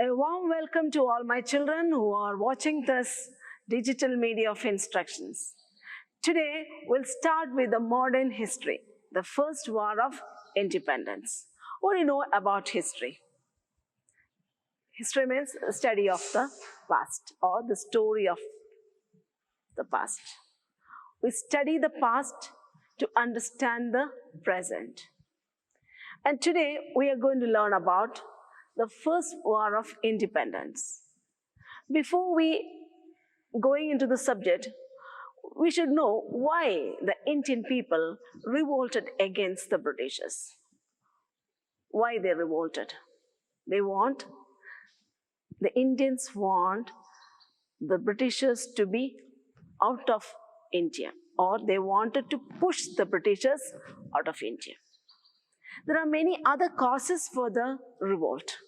A warm welcome to all my children who are watching this digital media of instructions. Today, we'll start with the modern history, the first war of independence. What do you know about history? History means the study of the past or the story of the past. We study the past to understand the present. And today, we are going to learn about the first war of independence. Before we going into the subject, we should know why the Indian people revolted against the Britishers. Why they revolted? The Indians want the Britishers to be out of India, or they wanted to push the Britishers out of India. There are many other causes for the revolt.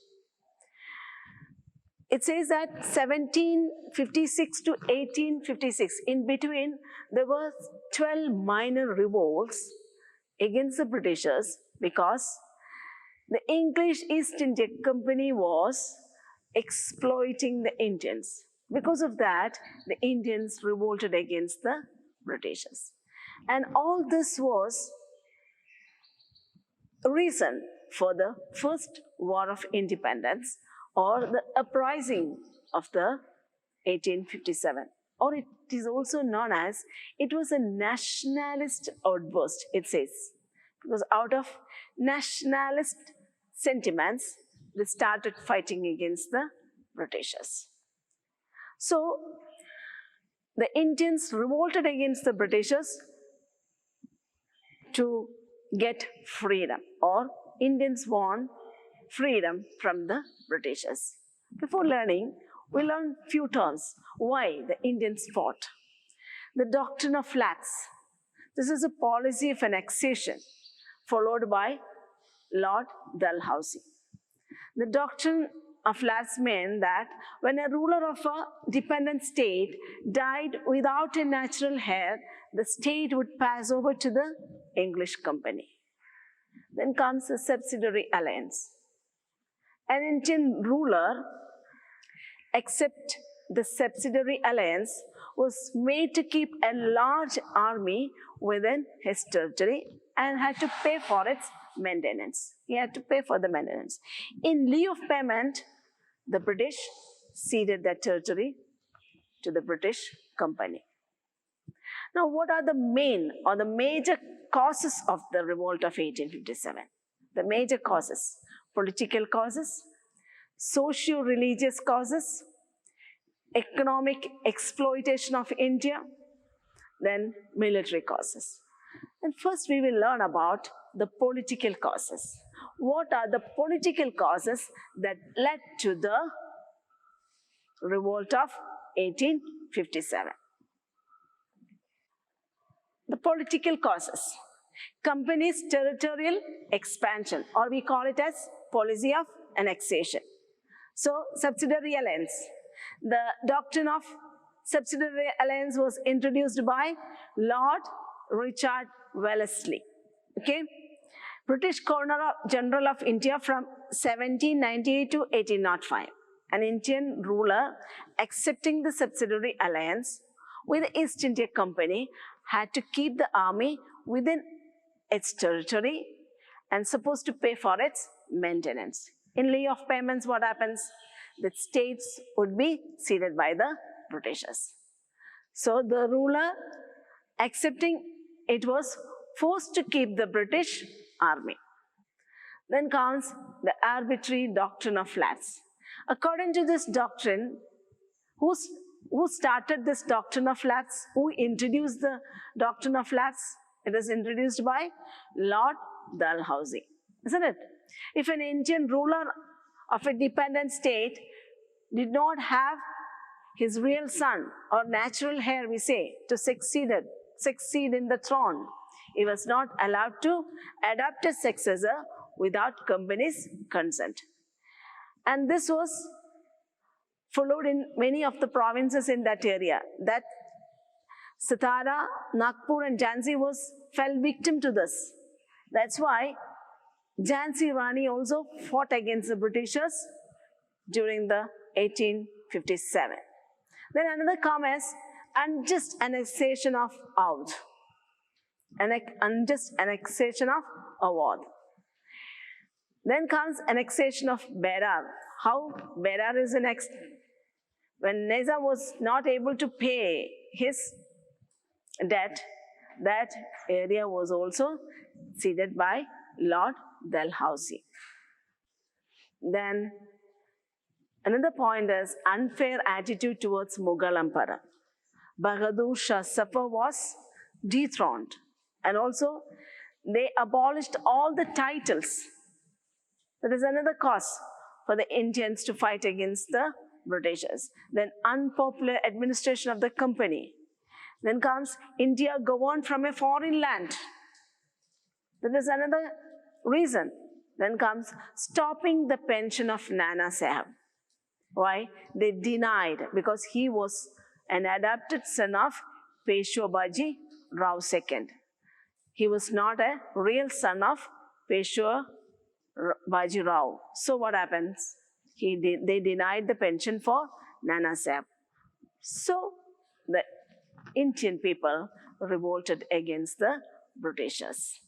It says that 1756 to 1856, in between, there were 12 minor revolts against the Britishers because the English East India Company was exploiting the Indians. Because of that, the Indians revolted against the Britishers. And all this was a reason for the first war of independence, or the uprising of the 1857, or it is also known as, it was a nationalist outburst, it says, because out of nationalist sentiments, they started fighting against the Britishers. So, the Indians revolted against the Britishers to get freedom, or Indians want freedom from the Britishers. Before learning, we learn few terms. Why the Indians fought? The doctrine of flags. This is a policy of annexation followed by Lord Dalhousie. The doctrine of flags meant that when a ruler of a dependent state died without a natural heir, the state would pass over to the English company. Then comes the subsidiary alliance. An Indian ruler, except the subsidiary alliance, was made to keep a large army within his territory and had to pay for its maintenance. He had to pay for the maintenance. In lieu of payment, the British ceded their territory to the British company. Now, what are the main or the major causes of the revolt of 1857? The major causes: political causes, socio-religious causes, economic exploitation of India, then military causes. And first we will learn about the political causes. What are the political causes that led to the revolt of 1857? The political causes. Company's territorial expansion, or we call it as policy of annexation. So, subsidiary alliance. The doctrine of subsidiary alliance was introduced by Lord Richard Wellesley. Okay? British Governor-General of India from 1798 to 1805. An Indian ruler accepting the subsidiary alliance with the East India Company had to keep the army within its territory and supposed to pay for its maintenance. In lieu of payments, what happens? The states would be ceded by the Britishers. So the ruler accepting it was forced to keep the British army. Then comes the arbitrary doctrine of flags. According to this doctrine, who started this doctrine of flags? Who introduced the doctrine of flags? It was introduced by Lord Dalhousie, isn't it? If an Indian ruler of a dependent state did not have his real son or natural heir, we say, to succeed in the throne, he was not allowed to adopt a successor without company's consent. And this was followed in many of the provinces in that area. That Satara, Nagpur and Jhansi fell victim to this. That's why Jhansi Rani also fought against the Britishers during the 1857. Then another comes as unjust annexation of Oudh, unjust annexation of Awadh. Then comes annexation of Berar. How Berar is annexed? When Nizam was not able to pay his debt, that area was also ceded by Lord Dalhousie. Then another point is unfair attitude towards Mughal Emperor. Bahadur Shah Zafar was dethroned, and also they abolished all the titles. That is another cause for the Indians to fight against the Britishers. Then unpopular administration of the company. Then comes India governed from a foreign land. That is another reason. Then comes stopping the pension of Nana Sahib. Why? They denied, because he was an adopted son of Peshwa Baji Rao II. He was not a real son of Peshwa Baji Rao. So what happens? They denied the pension for Nana Sahib. So the Indian people revolted against the Britishers.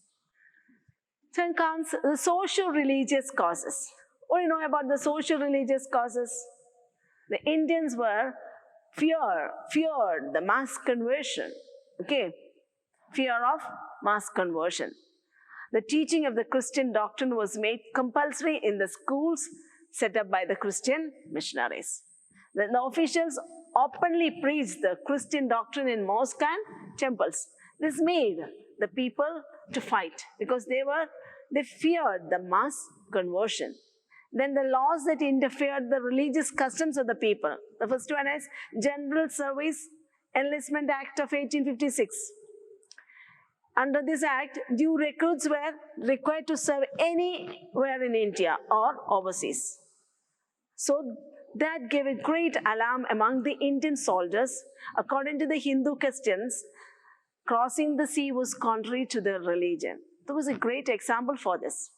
Then comes the socio-religious causes. What do you know about the socio-religious causes? The Indians were feared the mass conversion. Okay, fear of mass conversion. The teaching of the Christian doctrine was made compulsory in the schools set up by the Christian missionaries. The officials openly preached the Christian doctrine in mosques and temples. This made the people to fight because they feared the mass conversion. Then the laws that interfered the religious customs of the people. The first one is General Service Enlistment Act of 1856. Under this act, new recruits were required to serve anywhere in India or overseas. So that gave a great alarm among the Indian soldiers. According to the Hindu customs, crossing the sea was contrary to their religion. There was a great example for this.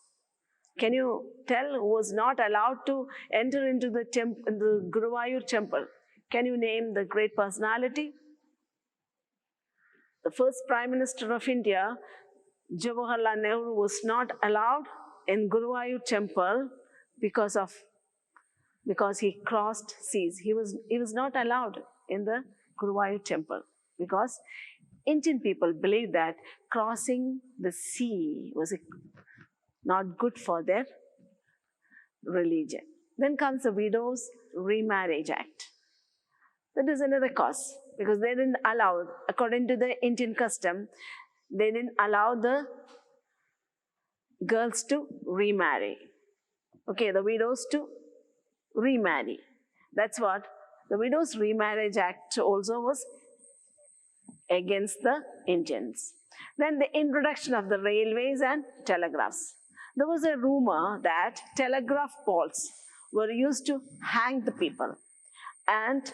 Can you tell who was not allowed to enter into the Guruvayur temple? Can you name the great personality? The first Prime Minister of India, Jawaharlal Nehru, was not allowed in Guruvayur temple because he crossed seas. He was not allowed in the Guruvayur temple because Indian people believed that crossing the sea was not good for their religion. Then comes the Widows' Remarriage Act. That is another cause because they didn't allow, according to the Indian custom, they didn't allow the girls to remarry. Okay, the widows to remarry. That's what the Widows' Remarriage Act also was against the Indians. Then the introduction of the railways and telegraphs. There was a rumor that telegraph poles were used to hang the people, and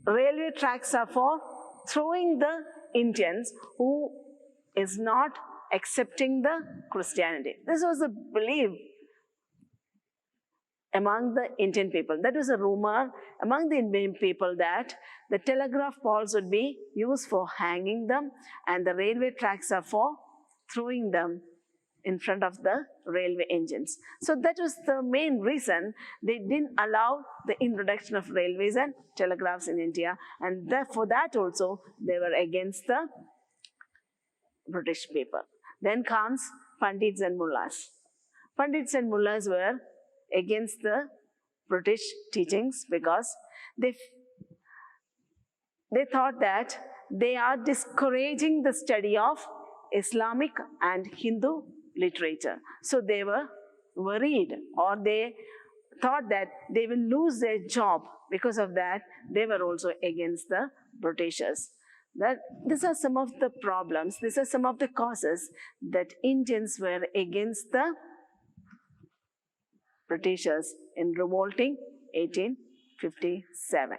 railway tracks are for throwing the Indians who is not accepting the Christianity. This was a belief among the Indian people. That was a rumor among the Indian people that the telegraph poles would be used for hanging them and the railway tracks are for throwing them in front of the railway engines. So that was the main reason they didn't allow the introduction of railways and telegraphs in India, and for that also they were against the British people. Then comes Pandits and Mullahs. Pandits and Mullahs were against the British teachings because they thought that they are discouraging the study of Islamic and Hindu literature. So they were worried, or they thought that they will lose their job. Because of that, they were also against the Britishers. These are some of the problems, these are some of the causes that Indians were against the Britishers in revolting 1857.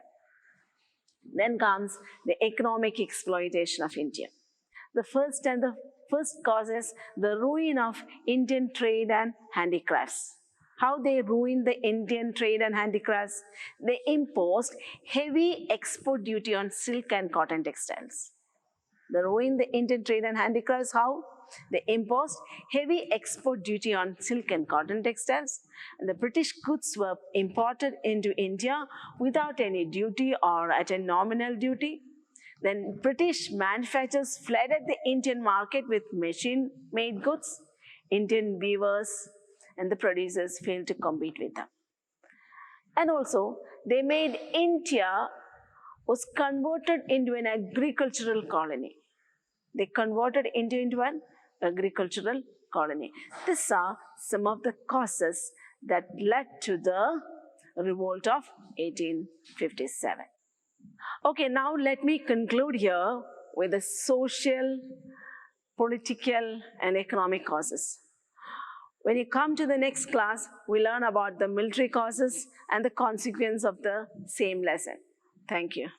Then comes the economic exploitation of India. The first cause is the ruin of Indian trade and handicrafts. how they ruined the Indian trade and handicrafts. They imposed heavy export duty on silk and cotton textiles. They ruined the Indian trade and handicrafts. How? They imposed heavy export duty on silk and cotton textiles, and the British goods were imported into India without any duty or at a nominal duty. Then British manufacturers flooded the Indian market with machine-made goods. Indian weavers and the producers failed to compete with them. And also, they made India was converted into an agricultural colony. They converted India into an agricultural colony. These are some of the causes that led to the revolt of 1857. Okay, now let me conclude here with the social, political, and economic causes. When you come to the next class, we learn about the military causes and the consequence of the same lesson. Thank you.